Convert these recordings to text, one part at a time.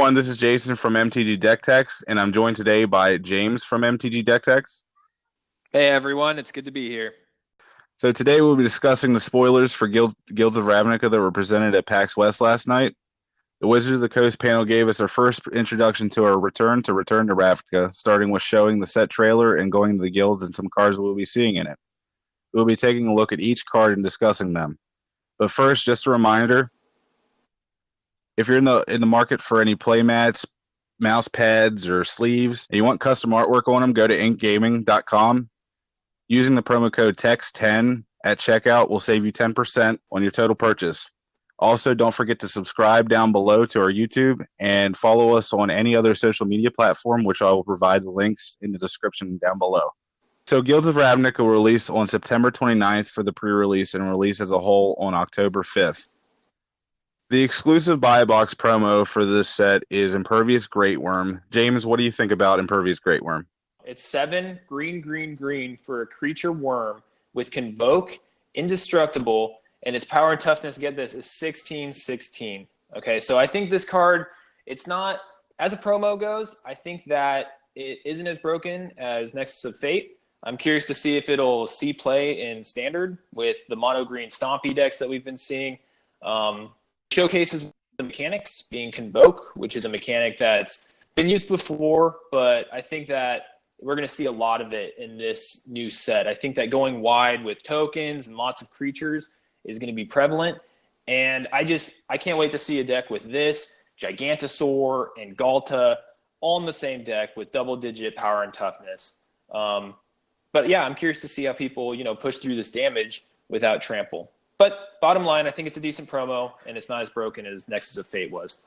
everyone, this is Jason from MTG Deck Techs, and I'm joined today by James from MTG Deck Techs. Hey everyone, it's good to be here. So today we'll be discussing the spoilers for Guilds of Ravnica that were presented at PAX West last night. The Wizards of the Coast panel gave us our first introduction to our Return to Ravnica, starting with showing the set trailer and going to the guilds and some cards we'll be seeing in it. We'll be taking a look at each card and discussing them. But first, just a reminder, if you're in the market for any playmats, mouse pads, or sleeves, and you want custom artwork on them, go to inkgaming.com. Using the promo code TEX10 at checkout will save you 10% on your total purchase. Also, don't forget to subscribe down below to our YouTube and follow us on any other social media platform, which I will provide the links in the description down below. So Guilds of Ravnica will release on September 29th for the pre-release and release as a whole on October 5th. The exclusive buy box promo for this set is Impervious Greatworm. James, what do you think about Impervious Greatworm? It's 7 green for a creature worm with Convoke, Indestructible, and its power and toughness, get this, is 16/16. Okay, so I think this card, it's not, as a promo goes, I think that it isn't as broken as Nexus of Fate. I'm curious to see if it'll see play in Standard with the mono green Stompy decks that we've been seeing. Showcases the mechanics, being Convoke, which is a mechanic that's been used before, but I think that we're going to see a lot of it in this new set. I think that going wide with tokens and lots of creatures is going to be prevalent, and I can't wait to see a deck with this, Gigantosaur, and Galta all in the same deck with double-digit power and toughness. But yeah, I'm curious to see how people, push through this damage without trample. But bottom line, I think it's a decent promo, and it's not as broken as Nexus of Fate was.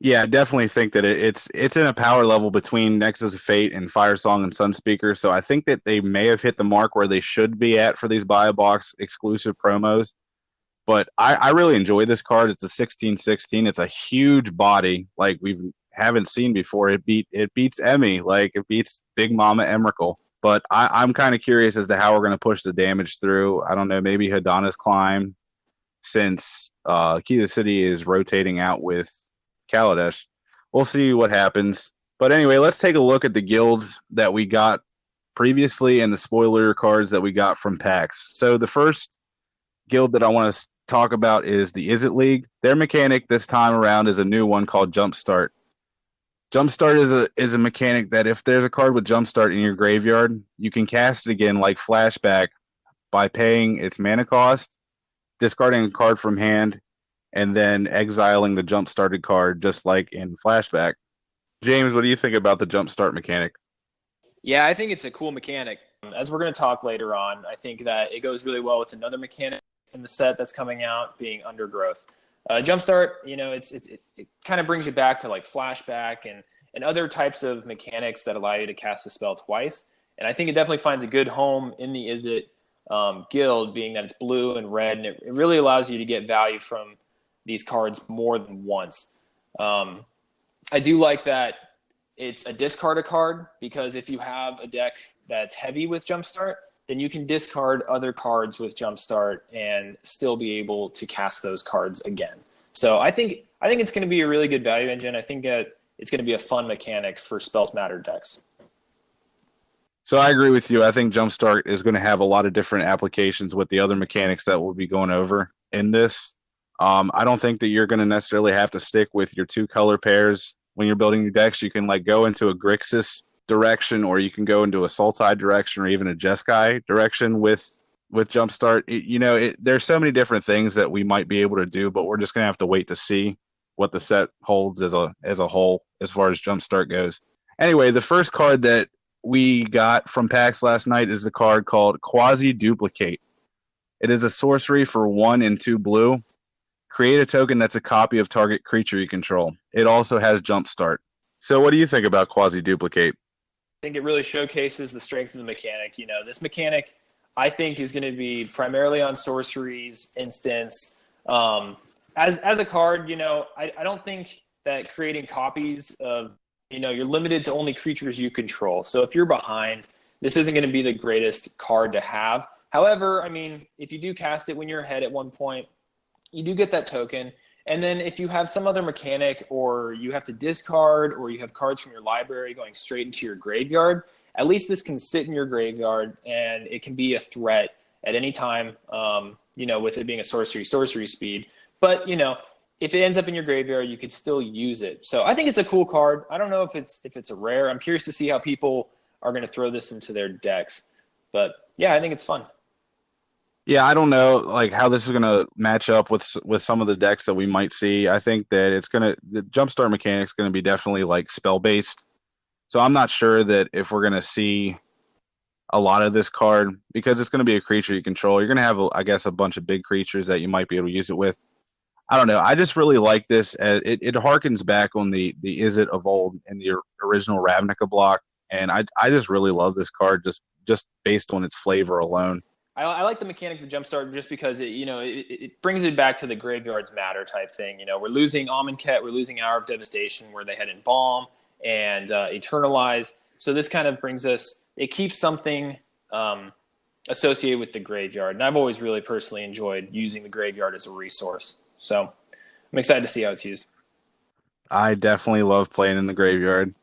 Yeah, I definitely think that it's in a power level between Nexus of Fate and Firesong and Sunspeaker, so I think that they may have hit the mark where they should be at for these buy box exclusive promos. But I really enjoy this card. It's a 16/16. It's a huge body like we haven't seen before. It beats Emmy, like it beats Big Mama Emrakul. But I'm kind of curious as to how we're going to push the damage through. I don't know, maybe Hadana's Climb, since Key to the City is rotating out with Kaladesh. We'll see what happens. But anyway, let's take a look at the guilds that we got previously and the spoiler cards that we got from PAX. So the first guild that I want to talk about is the IZZET League. Their mechanic this time around is a new one called Jumpstart. Jumpstart is a mechanic that if there's a card with Jumpstart in your graveyard, you can cast it again like Flashback by paying its mana cost, discarding a card from hand, and then exiling the Jump-started card just like in Flashback. James, what do you think about the Jumpstart mechanic? Yeah, I think it's a cool mechanic. As we're going to talk later on, I think that it goes really well with another mechanic in the set that's coming out, being Undergrowth. Jumpstart, it kind of brings you back to like Flashback and other types of mechanics that allow you to cast a spell twice. And I think it definitely finds a good home in the IZZET guild, being that it's blue and red, and it really allows you to get value from these cards more than once. I do like that it's a discard a card, because if you have a deck that's heavy with Jumpstart, then you can discard other cards with Jumpstart and still be able to cast those cards again. So I think it's going to be a really good value engine. I think that it's going to be a fun mechanic for Spells Matter decks. So I agree with you. I think Jumpstart is going to have a lot of different applications with the other mechanics that we'll be going over in this. I don't think that you're going to necessarily have to stick with your two color pairs when you're building your decks. You can like go into a Grixis direction, or you can go into a Sultai direction, or even a Jeskai direction with Jumpstart. There's so many different things that we might be able to do, but we're just going to have to wait to see what the set holds as a whole as far as Jumpstart goes. Anyway, the first card that we got from PAX last night is the card called Quasi-Duplicate. It is a sorcery for 1 and 2 blue. Create a token that's a copy of target creature you control. It also has Jumpstart. So what do you think about Quasi-Duplicate? I think it really showcases the strength of the mechanic. This mechanic, I think, is going to be primarily on sorceries, instants. As a card, I don't think that creating copies of, you're limited to only creatures you control. So if you're behind, this isn't going to be the greatest card to have. However, if you do cast it when you're ahead at one point, you do get that token, And then if you have some other mechanic, or you have to discard, or you have cards from your library going straight into your graveyard, at least this can sit in your graveyard, and it can be a threat at any time, with it being a sorcery speed. But, if it ends up in your graveyard, you could still use it. So I think it's a cool card. I don't know if it's a rare. I'm curious to see how people are going to throw this into their decks. But, yeah, I think it's fun. Yeah, I don't know like how this is going to match up with some of the decks that we might see. I think that the jumpstart mechanic's going to be definitely like spell based. So I'm not sure that if we're going to see a lot of this card, because it's going to be a creature you control. You're going to have, I guess, a bunch of big creatures that you might be able to use it with. I don't know. I just really like this. It harkens back on the IZZET of old in the original Ravnica block, and I just really love this card just based on its flavor alone. I like the mechanic of Jumpstart just because it brings it back to the graveyards matter type thing. We're losing Amonkhet, we're losing Hour of Devastation, where they had Embalm and Eternalize. So this kind of brings us. It keeps something associated with the graveyard, and I've always really personally enjoyed using the graveyard as a resource. So I'm excited to see how it's used. I definitely love playing in the graveyard.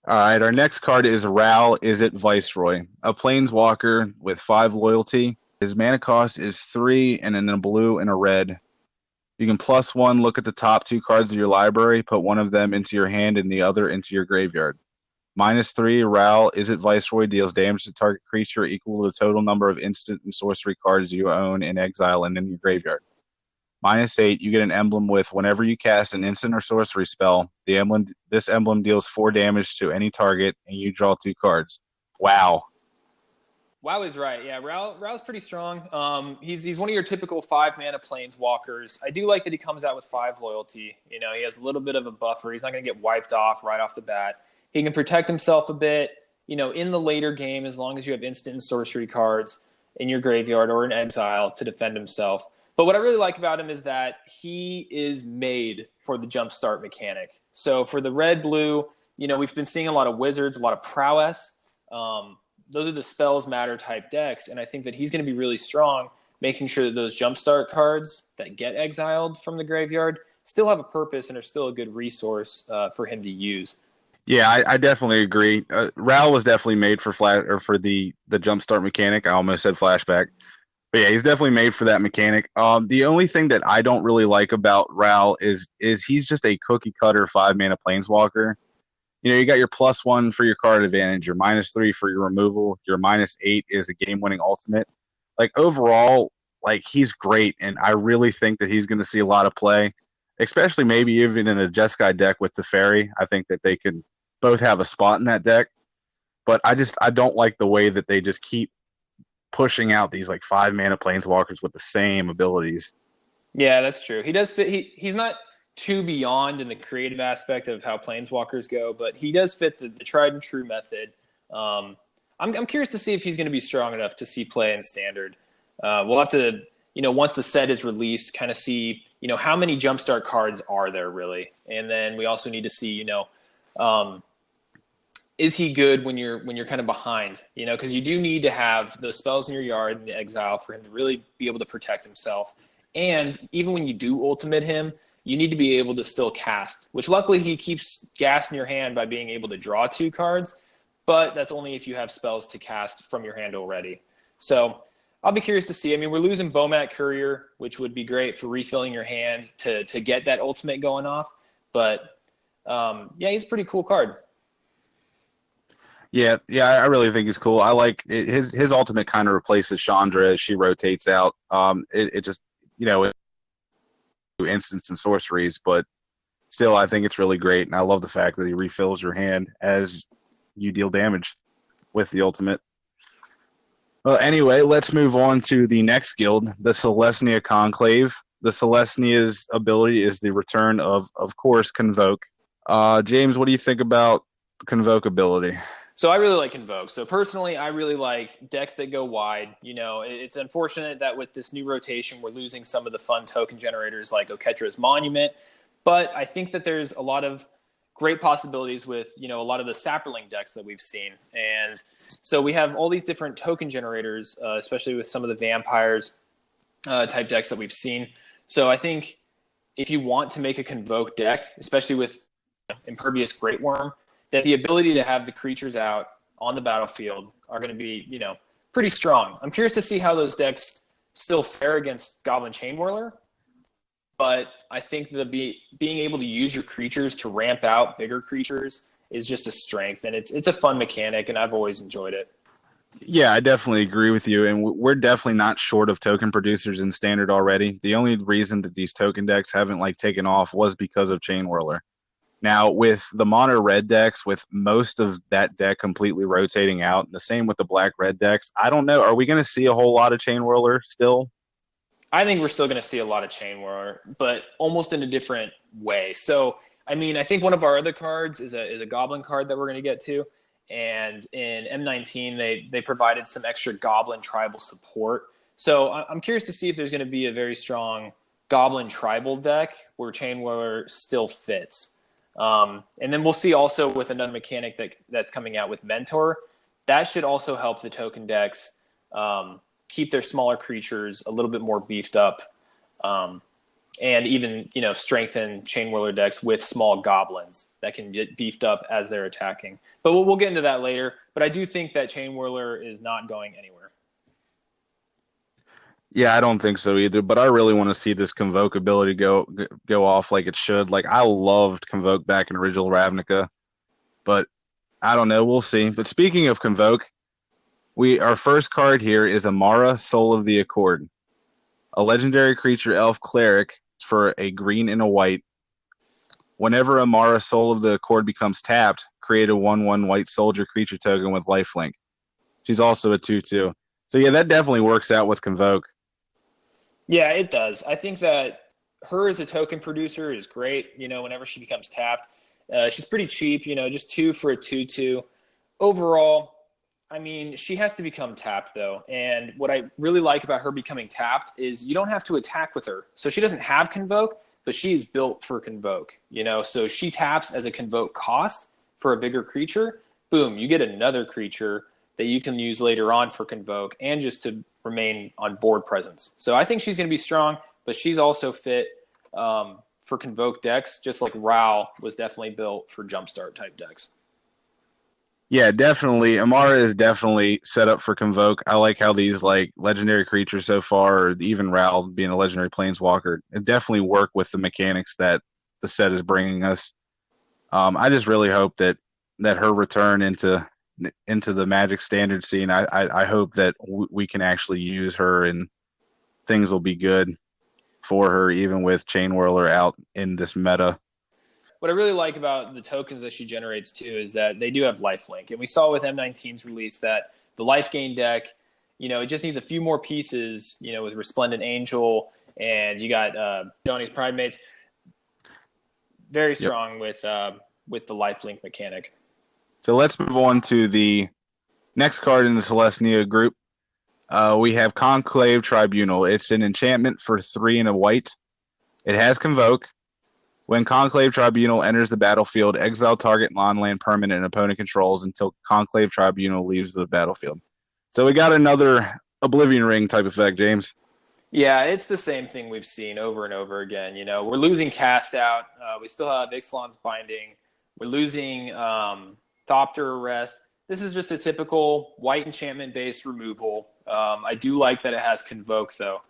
All right, our next card is Ral IZZET Viceroy, a planeswalker with 5 loyalty. His mana cost is 3, and then a blue and a red. You can +1 look at the top 2 cards of your library, put one of them into your hand and the other into your graveyard. -3, Ral IZZET Viceroy deals damage to target creature equal to the total number of instant and sorcery cards you own in exile and in your graveyard. -8, you get an emblem with whenever you cast an instant or sorcery spell, this emblem deals 4 damage to any target, and you draw 2 cards. Wow. Wow is right. Yeah, Rao's pretty strong. He's one of your typical 5-mana planeswalkers. I do like that he comes out with 5 loyalty. He has a little bit of a buffer. He's not going to get wiped off right off the bat. He can protect himself a bit, in the later game, as long as you have instant and sorcery cards in your graveyard or in exile to defend himself. But what I really like about him is that he is made for the jumpstart mechanic. So for the red-blue, we've been seeing a lot of wizards, a lot of prowess. Those are the spells matter type decks, and I think that he's going to be really strong, making sure that those jumpstart cards that get exiled from the graveyard still have a purpose and are still a good resource for him to use. Yeah, I definitely agree. Ral was definitely made for the jumpstart mechanic. I almost said flashback. But yeah, he's definitely made for that mechanic. The only thing that I don't really like about Ral is he's just a cookie cutter 5-mana planeswalker. You got your +1 for your card advantage, your -3 for your removal, your -8 is a game-winning ultimate. Like overall, like he's great, and I really think that he's going to see a lot of play, especially maybe even in a Jeskai deck with Teferi. I think that they can both have a spot in that deck. But I don't like the way that they just keep pushing out these like 5-mana planeswalkers with the same abilities. Yeah, that's true. He does fit. He's not too beyond in the creative aspect of how planeswalkers go, but he does fit the tried and true method. I'm curious to see if he's going to be strong enough to see play in standard. We'll have to, once the set is released, kind of see, how many jumpstart cards are there really, and then we also need to see, is he good when you're kind of behind? Because you do need to have those spells in your yard in the exile for him to really be able to protect himself. And even when you do ultimate him, you need to be able to still cast, which luckily he keeps gas in your hand by being able to draw 2 cards, but that's only if you have spells to cast from your hand already. So I'll be curious to see. I mean, we're losing Bomat Courier, which would be great for refilling your hand to get that ultimate going off. But yeah, he's a pretty cool card. Yeah, I really think he's cool. I like his ultimate kind of replaces Chandra as she rotates out. It just instants and sorceries, but still, I think it's really great, and I love the fact that he refills your hand as you deal damage with the ultimate. Well, anyway, let's move on to the next guild, the Selesnya Conclave. The Selesnya's ability is the return of course, Convoke. James, what do you think about the Convoke ability? So I really like Convoke. So personally, I really like decks that go wide. It's unfortunate that with this new rotation, we're losing some of the fun token generators like Oketra's Monument. But I think that there's a lot of great possibilities with, a lot of the Saproling decks that we've seen. And so we have all these different token generators, especially with some of the vampires type decks that we've seen. So I think if you want to make a Convoke deck, especially with Impervious Great Worm, that the ability to have the creatures out on the battlefield are going to be, pretty strong. I'm curious to see how those decks still fare against Goblin Chainwhirler, but I think being able to use your creatures to ramp out bigger creatures is just a strength, and it's a fun mechanic, and I've always enjoyed it. Yeah, I definitely agree with you, and we're definitely not short of token producers in Standard already. The only reason that these token decks haven't taken off was because of Chainwhirler. Now, with the mono red decks, with most of that deck completely rotating out, the same with the black red decks, I don't know. Are we going to see a whole lot of Chainwhirler still? I think we're still going to see a lot of Chainwhirler, but almost in a different way. So, I mean, I think one of our other cards is a Goblin card that we're going to get to. And in M19, they provided some extra Goblin tribal support. So I'm curious to see if there's going to be a very strong Goblin tribal deck where Chainwhirler still fits. And then we'll see also with another mechanic that's coming out with Mentor. That should also help the token decks keep their smaller creatures a little bit more beefed up, and even strengthen Chainwhirler decks with small goblins that can get beefed up as they're attacking. But we'll get into that later. But I do think that Chainwhirler is not going anywhere. Yeah, I don't think so either, but I really want to see this Convoke ability go off like it should. I loved Convoke back in original Ravnica, but I don't know. We'll see. But speaking of Convoke, our first card here is Amara, Soul of the Accord, a legendary creature elf cleric for a green and a white. Whenever Amara, Soul of the Accord becomes tapped, create a 1/1 white soldier creature token with lifelink. She's also a 2/2. So yeah, that definitely works out with Convoke. Yeah, it does. I think that her as a token producer is great, whenever she becomes tapped. She's pretty cheap, just 2 for a 2/2. Overall, I mean, she has to become tapped, though. And what I really like about her becoming tapped is you don't have to attack with her. So she doesn't have Convoke, but she's built for Convoke, So she taps as a Convoke cost for a bigger creature. Boom, you get another creature that you can use later on for Convoke and just to remain on board presence. So I think she's going to be strong, but she's also fit for Convoke decks, just like Ral was definitely built for Jumpstart type decks. Yeah, definitely. Amara is definitely set up for Convoke. I like how these legendary creatures so far, or even Ral being a legendary planeswalker, it definitely work with the mechanics that the set is bringing us. I just really hope that her return into the Magic standard scene, I hope that we can actually use her and things will be good for her, even with Chainwhirler out in this meta. What I really like about the tokens that she generates too is that they do have lifelink, and we saw with M19's release that the life gain deck, it just needs a few more pieces, with Resplendent Angel, and you got Johnny's Pridemates, very strong with the lifelink mechanic. So let's move on to the next card in the Selesnya group. We have Conclave Tribunal. It's an enchantment for 3 and a white. It has Convoke. When Conclave Tribunal enters the battlefield, exile target non-land permanent an opponent controls until Conclave Tribunal leaves the battlefield. So we got another Oblivion Ring type effect, James. Yeah, it's the same thing we've seen over and over again. We're losing Cast Out. We still have Ixalan's Binding. We're losing Thopter Arrest. This is just a typical white enchantment-based removal. I do like that it has Convoke, though.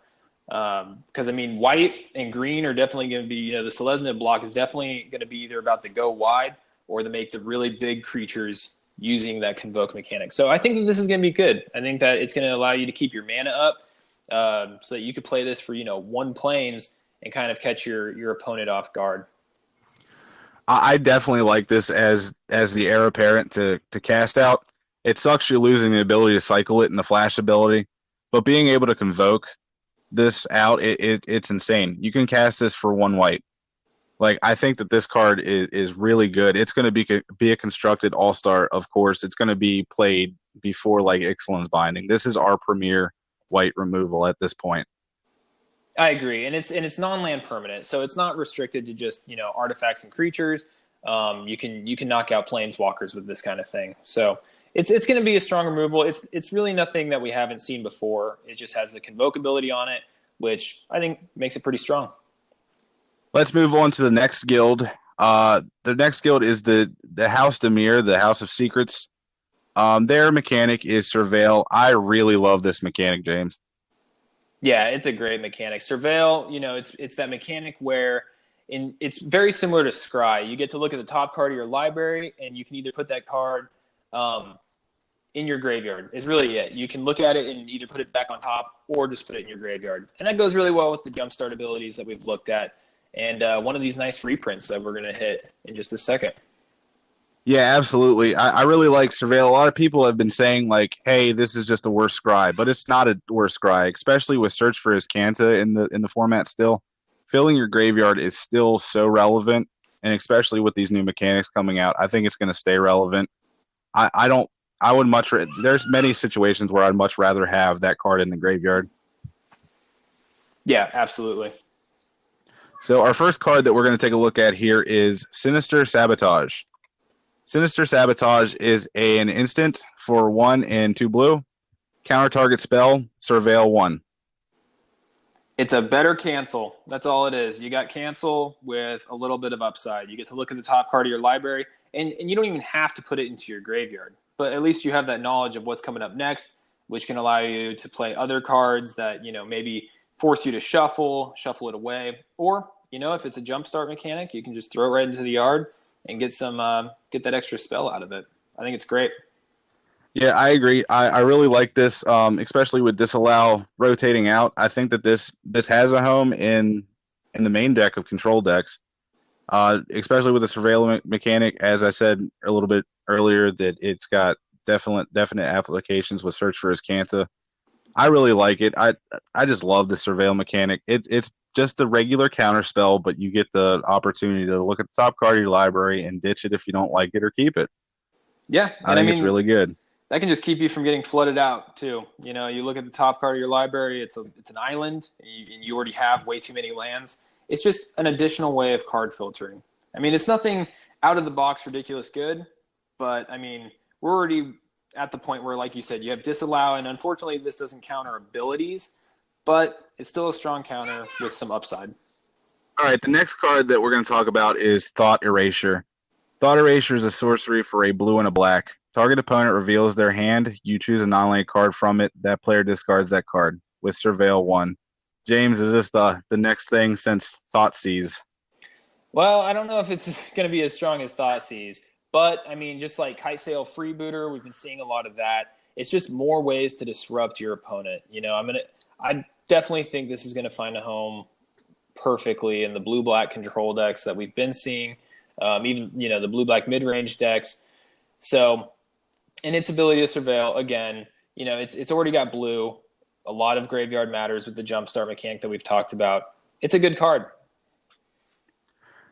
Because, white and green are definitely going to be, the Selesnya block is definitely going to be either about to go wide or to make the really big creatures using that Convoke mechanic. So I think that this is going to be good. I think that it's going to allow you to keep your mana up so that you could play this for, 1 planes and kind of catch your opponent off guard. I definitely like this as the heir apparent to Cast Out. It sucks you're losing the ability to cycle it and the flash ability, but being able to Convoke this out, it's insane. You can cast this for 1 white. I think that this card is really good. It's going to be a constructed all-star, of course. It's going to be played before Ixalan's Binding. This is our premier white removal at this point. I agree, and it's non-land permanent, so it's not restricted to just artifacts and creatures. You can knock out planeswalkers with this kind of thing. So it's going to be a strong removal. It's really nothing that we haven't seen before. It just has the Convoke ability on it, which I think makes it pretty strong. Let's move on to the next guild. The next guild is the House DIMIR, the House of Secrets. Their mechanic is Surveil. I really love this mechanic, James. Yeah, it's a great mechanic. Surveil, it's that mechanic where it's very similar to Scry. You get to look at the top card of your library, and you can either put that card in your graveyard. Is really it. You can look at it and either put it back on top or just put it in your graveyard. And that goes really well with the jumpstart abilities that we've looked at. And one of these nice reprints that we're going to hit in just a second. Yeah, absolutely. I really like Surveil. A lot of people have been saying, like, hey, this is just a worse Scry, but it's not a worse Scry, especially with Search for Iskanta in the format still. Filling your graveyard is still so relevant, and especially with these new mechanics coming out, I think it's going to stay relevant. I would there's many situations where I'd much rather have that card in the graveyard. Yeah, absolutely. So our first card that we're going to take a look at here is Sinister Sabotage. Sinister Sabotage is an instant for 1 and 2 blue. Counter target spell, Surveil 1. It's a better cancel. That's all it is. You got cancel with a little bit of upside. You get to look at the top card of your library, and you don't even have to put it into your graveyard. But at least you have that knowledge of what's coming up next, which can allow you to play other cards that, maybe force you to shuffle it away. Or, if it's a jumpstart mechanic, you can just throw it right into the yard and get that extra spell out of it. I think it's great. Yeah, I agree. I really like this, especially with Disallow rotating out. I think that this has a home in the main deck of control decks, especially with the Surveillance mechanic. As I said a little bit earlier, that it's got definite applications with Search for Iskanta. I really like it. I just love the Surveil mechanic. It's just a regular counter spell, but you get the opportunity to look at the top card of your library and ditch it if you don't like it or keep it. Yeah, I think it's really good. That can just keep you from getting flooded out too. You look at the top card of your library; it's an island, and you already have way too many lands. It's just an additional way of card filtering. I mean, it's nothing out of the box ridiculous good, but I mean, we're already at the point where, like you said, you have Disallow, and unfortunately, this doesn't counter abilities, but it's still a strong counter with some upside. All right, the next card that we're going to talk about is Thought Erasure. Thought Erasure is a sorcery for a blue and a black. Target opponent reveals their hand. You choose a non-land card from it. That player discards that card with Surveil 1. James, is this the next thing since Thoughtseize? Well, I don't know if it's going to be as strong as Thoughtseize, but I mean, just like Kitesail Freebooter, we've been seeing a lot of that. It's just more ways to disrupt your opponent. I definitely think this is going to find a home perfectly in the blue-black control decks that we've been seeing, even the blue-black mid-range decks. So, and its ability to surveil, again, it's already got blue. A lot of graveyard matters with the jumpstart mechanic that we've talked about. It's a good card.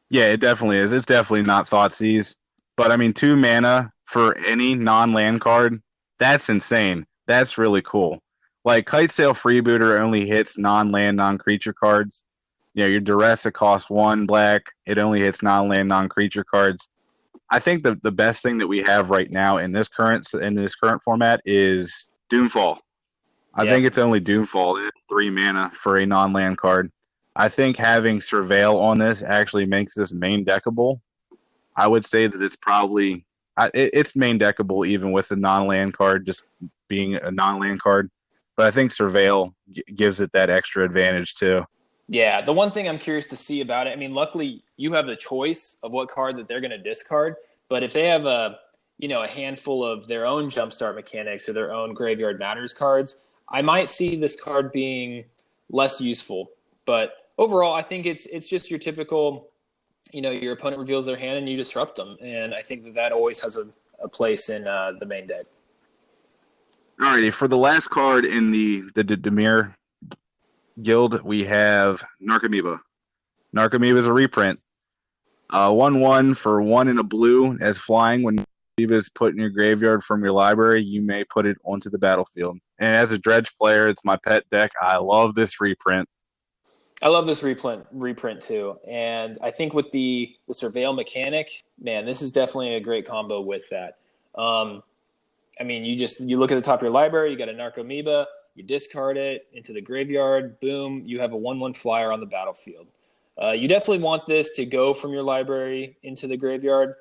Yeah, it definitely is. It's definitely not Thoughtseize. But, I mean, 2 mana for any non-land card, that's insane. That's really cool. Like, Kitesail Freebooter only hits non-land, non-creature cards. Your Duress, it costs 1 black. It only hits non-land, non-creature cards. I think the best thing that we have right now in this current format is Doomfall. I think it's only Doomfall at 3 mana for a non-land card. I think having Surveil on this actually makes this main deckable. I would say that it's probably it's main deckable even with the non-land card just being a non-land card. But I think Surveil gives it that extra advantage too. Yeah, the one thing I'm curious to see about it, I mean, luckily you have the choice of what card that they're going to discard. But if they have a handful of their own jumpstart mechanics or their own graveyard matters cards, I might see this card being less useful. But overall, I think it's just your typical, your opponent reveals their hand and you disrupt them. And I think that always has a place in the main deck. Alrighty, for the last card in the DIMIR guild, we have Narcomoeba. Narcomoeba is a reprint. 1/1 for 1 and a blue as flying. When Narcomoeba is put in your graveyard from your library, you may put it onto the battlefield. And as a dredge player, it's my pet deck. I love this reprint. I love this reprint too. And I think with the Surveil mechanic, man, this is definitely a great combo with that. I mean, you look at the top of your library, you got a Narcomoeba, you discard it into the graveyard, boom, you have a 1/1 flyer on the battlefield. You definitely want this to go from your library into the graveyard.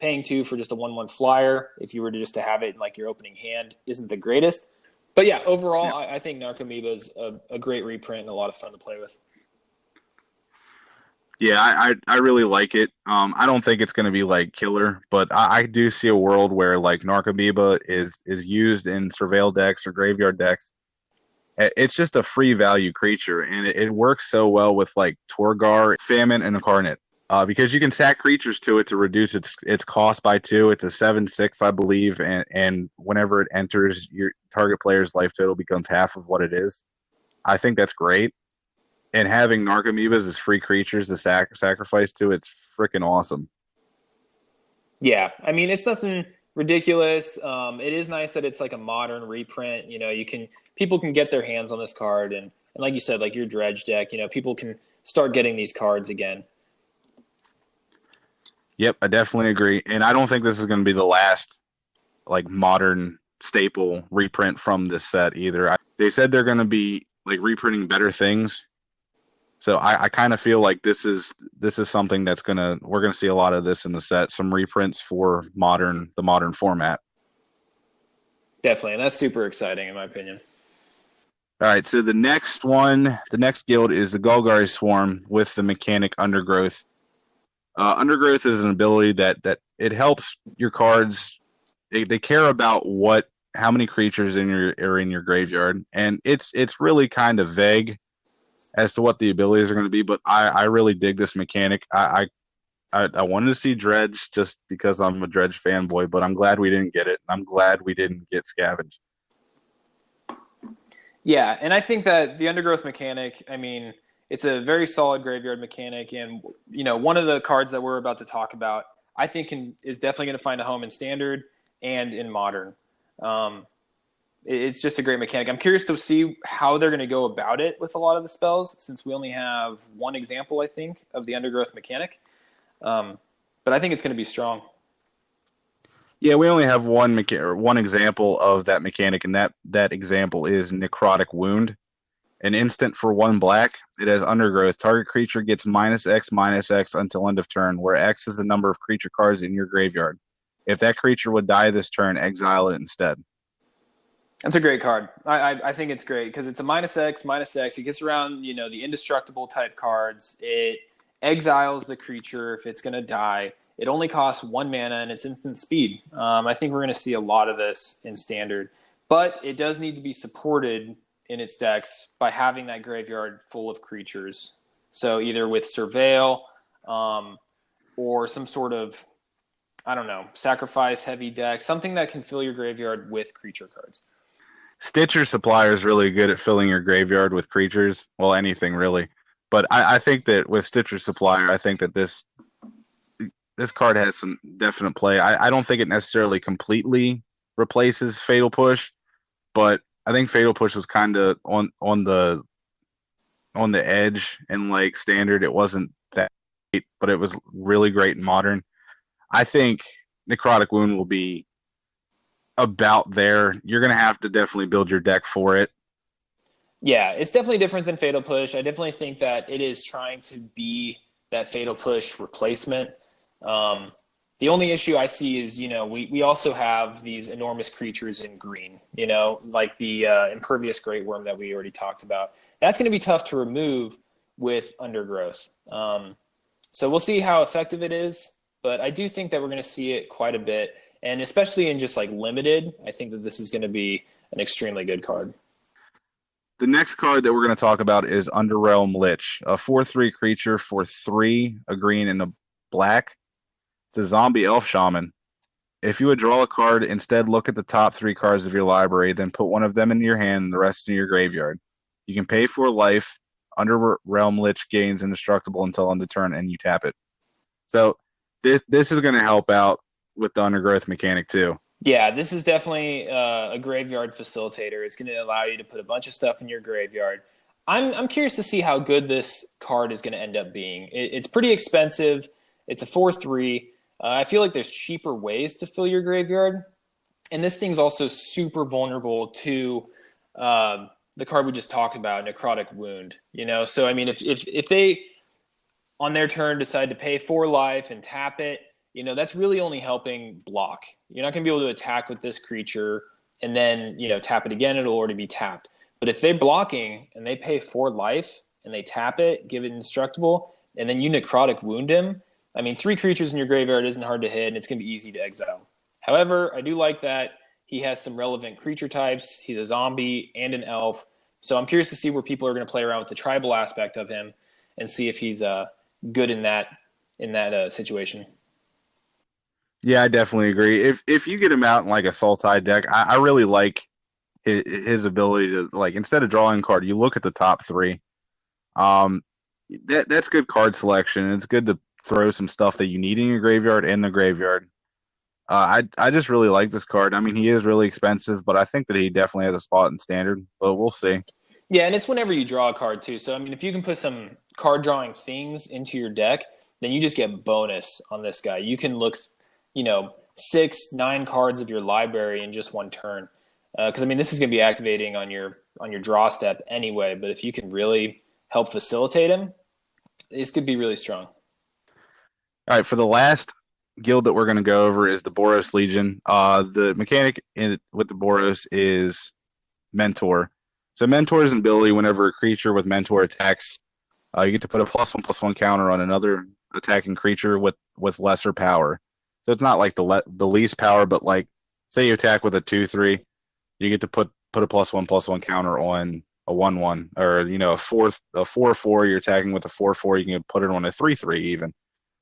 Paying 2 for just a 1/1 flyer, if you were to just to have it in like your opening hand, isn't the greatest. But yeah, overall, I think Narcomoeba is a great reprint and a lot of fun to play with. Yeah, I really like it. I don't think it's going to be like killer, but I do see a world where like Narcomoeba is used in surveil decks or graveyard decks. It's just a free value creature, and it works so well with like Torgar, Famine, and Incarnate. Because you can sack creatures to it to reduce its cost by 2. It's a 7/6, I believe, and whenever it enters, your target player's life total becomes half of what it is. I think that's great. And having Narcomoebas as free creatures to sacrifice to, it's freaking awesome. Yeah, I mean, it's nothing ridiculous. It is nice that it's like a modern reprint. You know, people can get their hands on this card, and like you said, like your dredge deck, you know, people can start getting these cards again. Yep, I definitely agree. And I don't think this is going to be the last like modern staple reprint from this set either. They said they're going to be like reprinting better things. So I kind of feel like this is something we're gonna see a lot of this in the set. Some reprints for the modern format. Definitely, and that's super exciting in my opinion. All right, so the next guild is the Golgari Swarm with the mechanic Undergrowth. Undergrowth is an ability that it helps your cards. They care about how many creatures are in your graveyard, and it's really kind of vague as to what the abilities are going to be, but I really dig this mechanic. I wanted to see Dredge just because I'm a Dredge fanboy, but I'm glad we didn't get it. I'm glad we didn't get Scavenge. Yeah, and I think that the Undergrowth mechanic, I mean, it's a very solid graveyard mechanic, and you know, one of the cards that we're about to talk about, I think is definitely going to find a home in Standard and in Modern. It's just a great mechanic. I'm curious to see how they're going to go about it with a lot of the spells, since we only have one example, I think, of the Undergrowth mechanic. But I think it's going to be strong. Yeah, we only have one example of that mechanic, and that example is Necrotic Wound. An instant for 1 black. It has Undergrowth. Target creature gets -X/-X until end of turn, where X is the number of creature cards in your graveyard. If that creature would die this turn, exile it instead. That's a great card. I think it's great because it's a -X/-X. It gets around, you know, the indestructible type cards. It exiles the creature if it's going to die. It only costs 1 mana and it's instant speed. I think we're going to see a lot of this in Standard, but it does need to be supported in its decks by having that graveyard full of creatures. So either with Surveil or some sort of, I don't know, sacrifice heavy deck, something that can fill your graveyard with creature cards. Stitcher Supplier is really good at filling your graveyard with creatures. Well, anything really. But I think that with Stitcher Supplier, I think that this card has some definite play. I don't think it necessarily completely replaces Fatal Push, but I think Fatal Push was kind of on the edge in like Standard. It wasn't that great, but it was really great in Modern. I think Necrotic Wound will be about there. You're going to have to definitely build your deck for it. Yeah, it's definitely different than Fatal Push. I definitely think that it is trying to be that Fatal Push replacement. The only issue I see is, you know, we also have these enormous creatures in green, you know, like the Impervious Great Worm that we already talked about. That's going to be tough to remove with Undergrowth. So we'll see how effective it is, but I do think that we're going to see it quite a bit. And especially in just like limited, I think that this is going to be an extremely good card. The next card that we're going to talk about is Underrealm Lich, a 4/3 creature for 3, a green and a black. It's a zombie elf shaman. If you would draw a card, instead look at the top 3 cards of your library, then put one of them in your hand and the rest in your graveyard. You can pay for life. Underrealm Lich gains indestructible until end of turn, and you tap it. So this is going to help out with the Undergrowth mechanic too. Yeah, this is definitely a graveyard facilitator. It's going to allow you to put a bunch of stuff in your graveyard. I'm curious to see how good this card is going to end up being. It's pretty expensive. It's a 4/3. I feel like there's cheaper ways to fill your graveyard. And this thing's also super vulnerable to the card we just talked about, Necrotic Wound. You know, so I mean, if they on their turn decide to pay 4 life and tap it, that's really only helping block. You're not going to be able to attack with this creature and then, tap it again. It'll already be tapped. But if they're blocking and they pay 4 life and they tap it, give it indestructible, and then you necrotic wound him, 3 creatures in your graveyard isn't hard to hit, and it's going to be easy to exile. However, I do like that he has some relevant creature types. He's a zombie and an elf. So I'm curious to see where people are going to play around with the tribal aspect of him and see if he's good in that situation. Yeah, I definitely agree. If you get him out in like a Sultai deck, I really like his ability to, like, instead of drawing a card, you look at the top 3. That's good card selection. It's good to throw some stuff that you need in your graveyard in the graveyard. I just really like this card. He is really expensive, but I think that he definitely has a spot in Standard, but we'll see. Yeah, and it's whenever you draw a card too. So, if you can put some card drawing things into your deck, then you just get bonus on this guy. You can look, 6, 9 cards of your library in just one turn. Because, this is going to be activating on your draw step anyway, but if you can really help facilitate him, this could be really strong. All right, for the last guild that we're going to go over is the Boros Legion. The mechanic with the Boros is Mentor. So Mentor is an ability whenever a creature with Mentor attacks, you get to put a +1/+1 counter on another attacking creature with lesser power. So it's not like the least power, but like say you attack with a 2/3, you get to put a +1/+1 counter on a 1/1, or a 4/4. You're attacking with a 4/4. You can put it on a 3/3 even.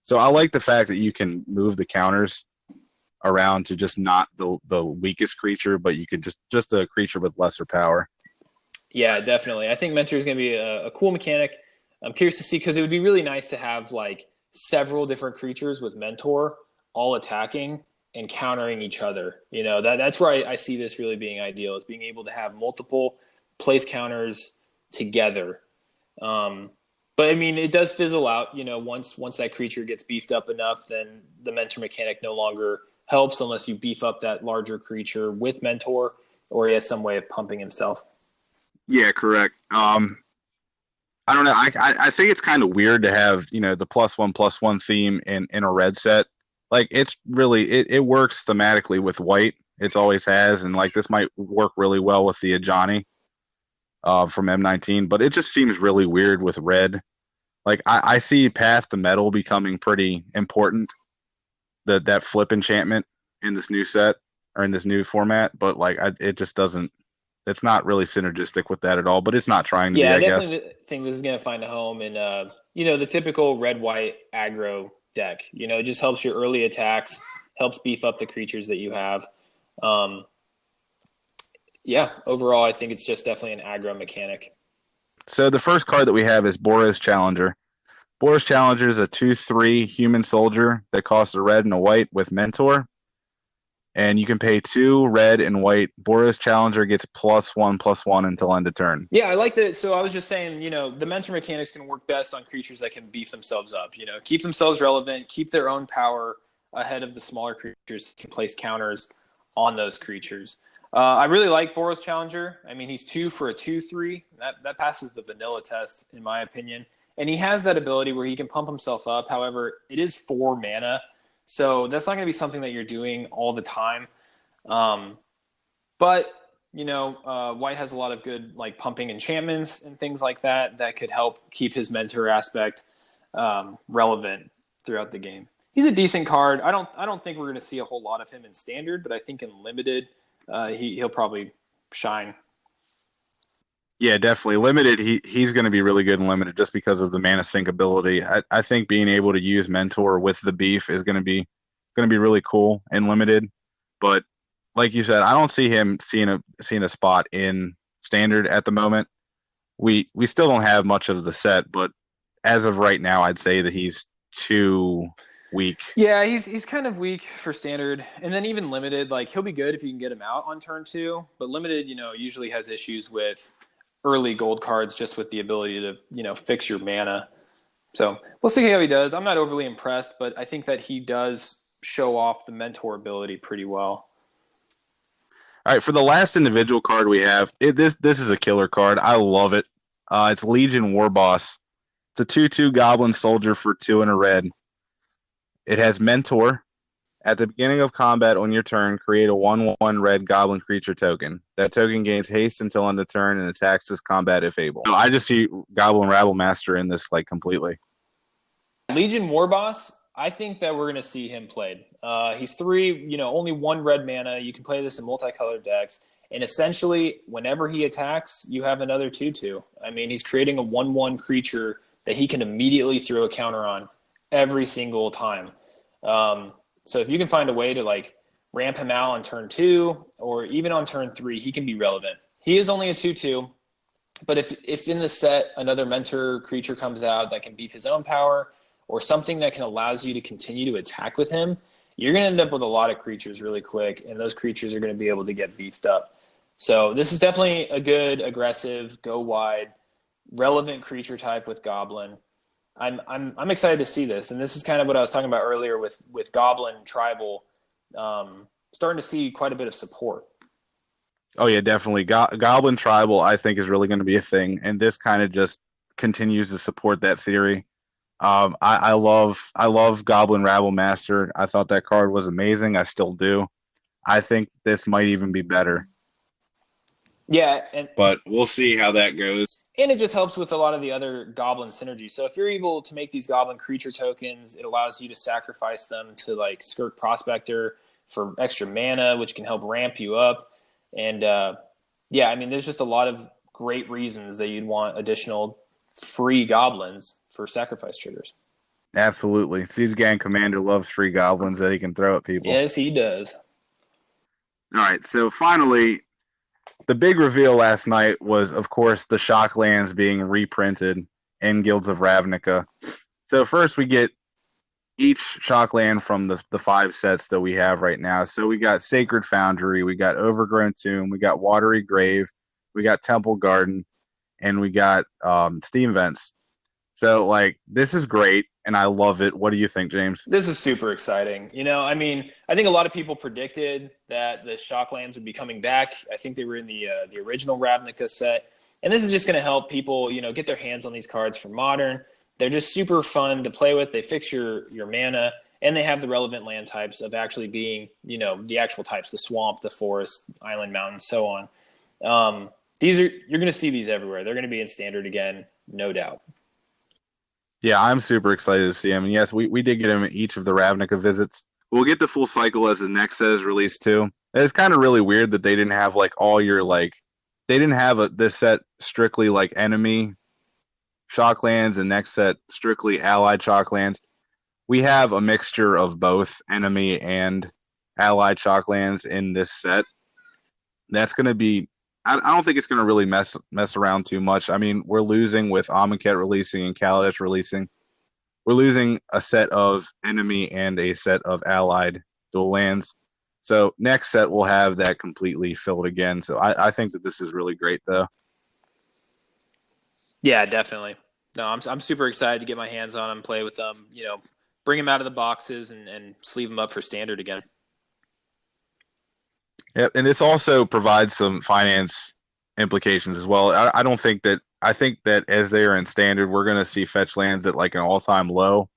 So I like the fact that you can move the counters around to just not the weakest creature, but you could just a creature with lesser power. Yeah, definitely. I think Mentor is going to be a cool mechanic. I'm curious to see, because it would be really nice to have like several different creatures with Mentor all attacking and countering each other. That's where I see this really being ideal, is being able to have multiple place counters together. But it does fizzle out. Once that creature gets beefed up enough, then the Mentor mechanic no longer helps unless you beef up that larger creature with Mentor, or he has some way of pumping himself. Yeah, correct. I don't know. I think it's kind of weird to have the +1/+1 theme in a red set. Like, it's really it works thematically with white. It's always has, and like this might work really well with the Ajani from M19, but it just seems really weird with red. Like, I see Path to Metal becoming pretty important, that flip enchantment in this new set, or in this new format, but like it just doesn't. It's not really synergistic with that at all, but it's not trying to be, I guess. I definitely think this is going to find a home in, the typical red-white aggro deck. It just helps your early attacks, helps beef up the creatures that you have. Overall, I think it's just definitely an aggro mechanic. So the first card that we have is Boros Challenger. Boros Challenger is a 2/3 human soldier that costs a red and a white with Mentor. And you can pay 2 red and white. Boros Challenger gets +1/+1 until end of turn. Yeah, I like that. So I was just saying, the Mentor mechanics can work best on creatures that can beef themselves up. Keep themselves relevant, keep their own power ahead of the smaller creatures, can place counters on those creatures. I really like Boros Challenger. He's 2 for a 2/3. That passes the vanilla test, in my opinion. And he has that ability where he can pump himself up. However, it is 4 mana. So that's not going to be something that you're doing all the time. But, White has a lot of good like pumping enchantments and things like that could help keep his Mentor aspect relevant throughout the game. He's a decent card. I don't think we're going to see a whole lot of him in Standard, but I think in Limited, he'll probably shine. Yeah, definitely. Limited, he's going to be really good in Limited just because of the mana sink ability. I think being able to use Mentor with the beef is going to be really cool in Limited. But like you said, I don't see him seeing a spot in Standard at the moment. We still don't have much of the set, but as of right now, I'd say that he's too weak. Yeah, he's kind of weak for Standard, and then even Limited, like he'll be good if you can get him out on turn 2. But Limited, usually has issues with early gold cards, just with the ability to fix your mana. So we'll see how he does. I'm not overly impressed, but I think that he does show off the Mentor ability pretty well. All right, for the last individual card we have, this is a killer card. I love it. It's Legion War Boss. It's a 2/2 Goblin Soldier for 2 and a red. It has Mentor. At the beginning of combat on your turn, create a 1/1 red Goblin creature token. That token gains haste until end of turn and attacks this combat if able. So I just see Goblin Rabble Master in this like completely. Legion Warboss, I think that we're going to see him played. He's 3, only 1 red mana. You can play this in multicolored decks. And essentially, whenever he attacks, you have another 2/2. I mean, he's creating a 1/1 creature that he can immediately throw a counter on every single time. So if you can find a way to like ramp him out on turn 2 or even on turn 3, he can be relevant. He is only a 2/2, but if in the set another mentor creature comes out that can beef his own power or something that can allows you to continue to attack with him, you're going to end up with a lot of creatures really quick, and those creatures are going to be able to get beefed up. So this is definitely a good, aggressive, go wide, relevant creature type with Goblin. I'm excited to see this, and this is kind of what I was talking about earlier with Goblin Tribal, starting to see quite a bit of support. Oh yeah, definitely. Goblin Tribal, I think, is really going to be a thing, and this kind of just continues to support that theory. I love Goblin Rabble Master. I thought that card was amazing. I still do. I think this might even be better. Yeah, but we'll see how that goes. And it just helps with a lot of the other Goblin synergy. So if you're able to make these Goblin creature tokens, it allows you to sacrifice them to like Skirk Prospector for extra mana, which can help ramp you up. And yeah, I mean, there's just a lot of great reasons that you'd want additional free goblins for sacrifice triggers. Absolutely. Siege Gang Commander loves free goblins that he can throw at people. Yes, he does. All right, so finally, the big reveal last night was, of course, the Shocklands being reprinted in Guilds of Ravnica. So first we get each Shockland from the 5 sets that we have right now. So we got Sacred Foundry, we got Overgrown Tomb, we got Watery Grave, we got Temple Garden, and we got Steam Vents. So, like, this is great, and I love it. What do you think, James? This is super exciting. I mean, I think a lot of people predicted that the Shocklands would be coming back. I think they were in the original Ravnica set. And this is just going to help people, get their hands on these cards for Modern. They're just super fun to play with. They fix your mana, and they have the relevant land types of actually being, the actual types, the swamp, the forest, island, mountain, so on. You're going to see these everywhere. They're going to be in Standard again, no doubt. Yeah, I'm super excited to see him. And yes, we did get him at each of the Ravnica visits. We'll get the full cycle as the next set is released too. And it's kind of really weird that they didn't have like all your they didn't have this set strictly like enemy Shocklands and next set strictly allied Shocklands. We have a mixture of both enemy and allied Shocklands in this set. That's going to be I don't think it's going to really mess around too much. I mean, we're losing with Amonkhet releasing and Kaladesh releasing. We're losing a set of enemy and a set of allied dual lands. So next set we'll have that completely filled again. So I think that this is really great, though. Yeah, definitely. No, I'm super excited to get my hands on them, play with them, bring them out of the boxes and sleeve them up for Standard again. Yeah, and this also provides some finance implications as well. I think that as they are in Standard, we're going to see fetch lands at like an all-time low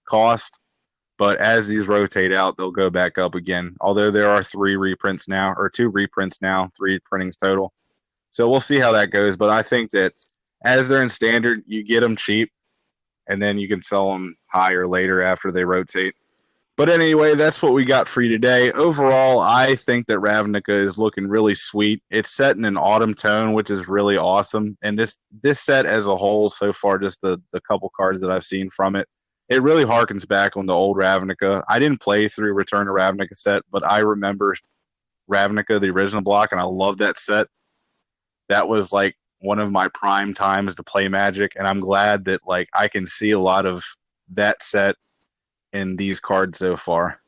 cost. But as these rotate out, they'll go back up again. Although there are 2 reprints now, 3 printings total. So we'll see how that goes. But I think that as they're in Standard, you get them cheap, and then you can sell them higher later after they rotate. But anyway, that's what we got for you today. Overall, I think that Ravnica is looking really sweet. It's set in an autumn tone, which is really awesome. And this set as a whole, so far, just the couple cards that I've seen from it, it really harkens back on the old Ravnica. I didn't play through Return to Ravnica set, but I remember Ravnica, the original block, and I love that set. That was like one of my prime times to play Magic, and I'm glad that like I can see a lot of that set in these cards so far.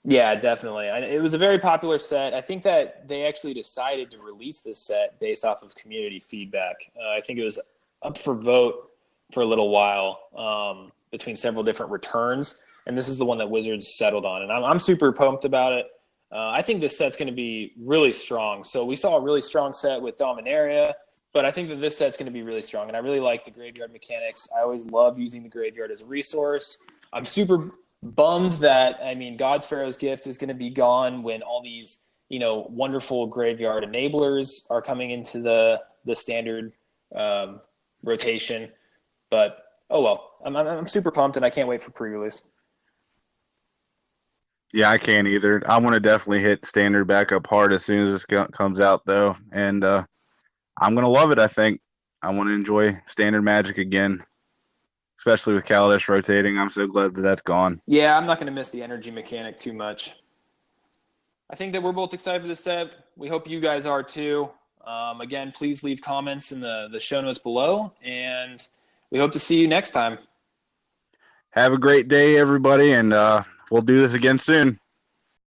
Yeah, definitely. It was a very popular set. I think that they actually decided to release this set based off of community feedback. I think it was up for vote for a little while between several different returns, and this is the one that Wizards settled on, and I'm super pumped about it. I think this set's going to be really strong. So we saw a really strong set with Dominaria. But I think that this set's going to be really strong, and I really like the graveyard mechanics. I always love using the graveyard as a resource. I'm super bummed that, I mean, God's Pharaoh's Gift is going to be gone when all these, wonderful graveyard enablers are coming into the standard rotation. But, oh well, I'm super pumped, and I can't wait for pre-release. Yeah, I can't either. I want to definitely hit standard back up hard as soon as this comes out, though. And I'm going to love it, I think. I want to enjoy standard Magic again, especially with Kaladesh rotating. I'm so glad that that's gone. Yeah, I'm not going to miss the energy mechanic too much. I think that we're both excited for this set. We hope you guys are too. Again, please leave comments in the show notes below, and we hope to see you next time. Have a great day, everybody, and we'll do this again soon.